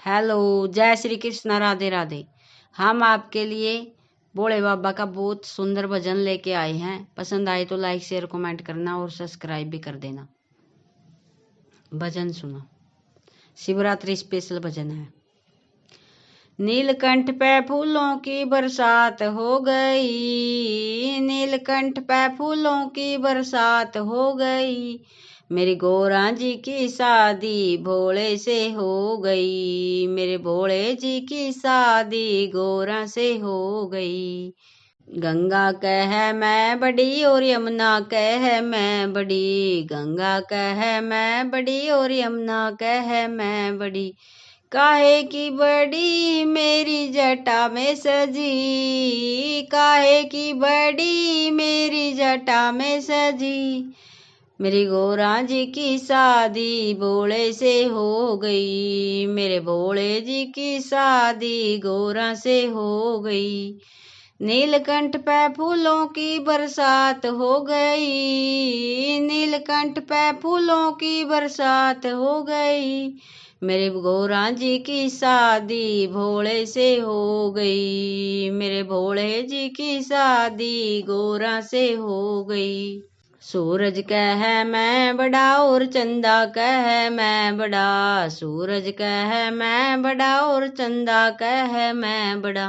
Hello, जय श्री कृष्ण, राधे राधे। हम आपके लिए भोले बाबा का बहुत सुंदर भजन लेके आए हैं। पसंद आए तो लाइक शेयर कमेंट करना और सब्सक्राइब भी कर देना। भजन सुनो, शिवरात्रि स्पेशल भजन है। नीलकंठ पे फूलों की बरसात हो गई, नीलकंठ पे फूलों की बरसात हो गई। मेरी गौरा जी की शादी भोले से हो गई, मेरे भोले जी की शादी गौरा से हो गई। गंगा कह मैं बड़ी और यमुना कह मैं बड़ी, गंगा कह मैं बड़ी और यमुना कह मैं बड़ी। काहे की बड़ी मेरी जटा में सजी, काहे की बड़ी मेरी जटा में सजी। मेरी गौरा जी की शादी भोले से हो गई, मेरे भोले जी की शादी गौरा से हो गई। नीलकंठ पे फूलों की बरसात हो गई, नीलकंठ पे फूलों की बरसात हो गई। मेरे गौरा जी की शादी भोले से हो गई, मेरे भोले जी की शादी गौरा से हो गई। सूरज कह मैं बड़ा और चंदा कह मैं बड़ा, सूरज कह मैं बड़ा और चंदा कह मैं बड़ा।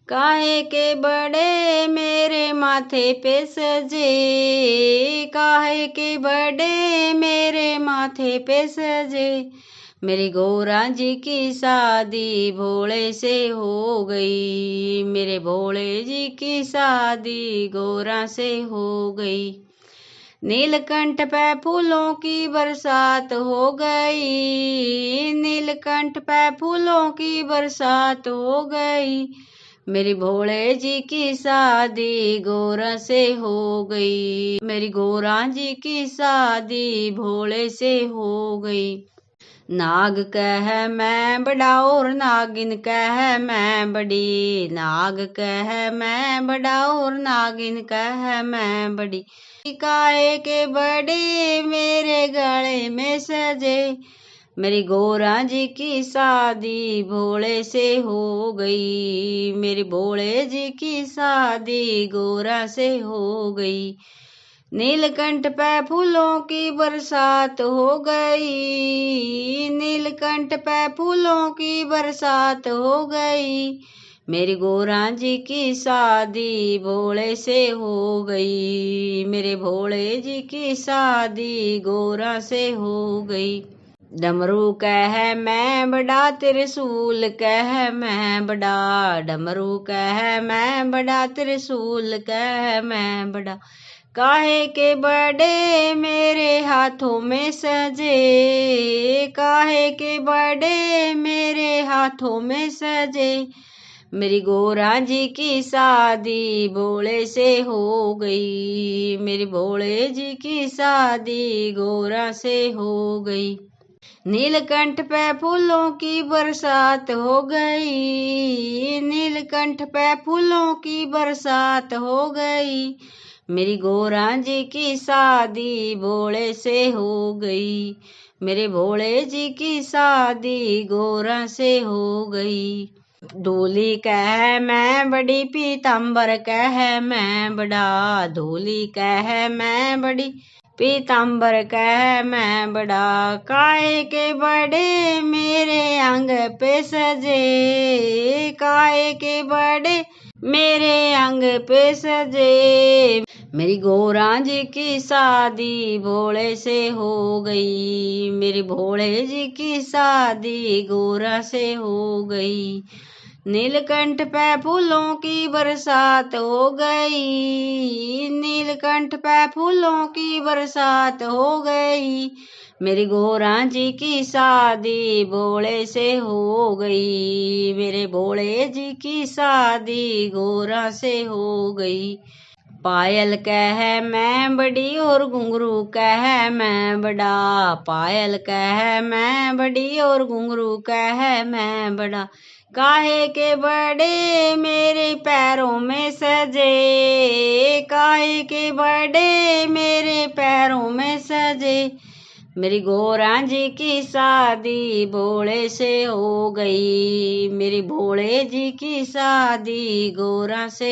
काहे के बड़े मेरे माथे पे सजे, काहे के बड़े मेरे माथे पे सजे। मेरी गौरा जी की शादी भोले से हो गई, मेरे भोले जी की शादी गौरा से हो गई। नीलकंठ पे फूलों की बरसात हो गई, नीलकंठ पे फूलों की बरसात हो गई। मेरी भोले जी की शादी गौरा से हो गई, मेरी गौरा जी की शादी भोले से हो गई। नाग कह मैं बड़ा और नागिन कह मैं बड़ी, नाग कह मैं बड़ा और नागिन कह मैं बड़ी। काहे के बड़े मेरे गले में सजे। मेरी गौरा जी की शादी भोले से हो गई, मेरी भोले जी की शादी गौरा से हो गई। नीलकंठ पे फूलों की बरसात हो गई, नीलकंठ पे फूलों की बरसात हो गई। मेरी गौरा जी की शादी भोले से हो गई, मेरे भोले जी की शादी गौरा से हो गई। डमरू कह मैं बड़ा त्रिशूल कह मैं बड़ा, डमरू कह मैं बड़ा त्रिशूल कह मैं बड़ा। काहे के बड़े मेरे हाथों में सजे, काहे के बड़े मेरे हाथों में सजे। मेरी गौरा जी की शादी भोले से हो गई, मेरी भोले जी की शादी गौरा से हो गई। नीलकंठ पे फूलों की बरसात हो गई, नीलकंठ पे फूलों की बरसात हो गई। मेरी गौरा जी की शादी भोले से हो गई, मेरे भोले जी की शादी गौरा से हो गई। धूली कह मैं बड़ी पीताम्बर कह मैं बड़ा, धूली कह मैं बड़ी पीताम्बर कह मैं बड़ा। काहे के बड़े मेरे अंग पे सजे, काहे के बड़े मेरे अंग पे सजे। मेरी गौरा जी की शादी भोले से हो गई, मेरी भोले जी की शादी गौरा से हो गई। नीलकंठ पे फूलों की बरसात हो गई, नीलकंठ पे फूलों की बरसात हो गई। मेरी गौरा जी की शादी भोले से हो गई, मेरे भोले जी की शादी गौरा से हो गई। पायल कह मैं बड़ी और घुंघरू कह मैं बड़ा, पायल कह मैं बड़ी और घुंघरू कह मैं बड़ा। काहे के बड़े मेरे पैरों में सजे, काहे के बड़े मेरे पैरों में सजे। मेरी गोरा जी की शादी भोले से हो गई, मेरी भोले जी की शादी गोरा से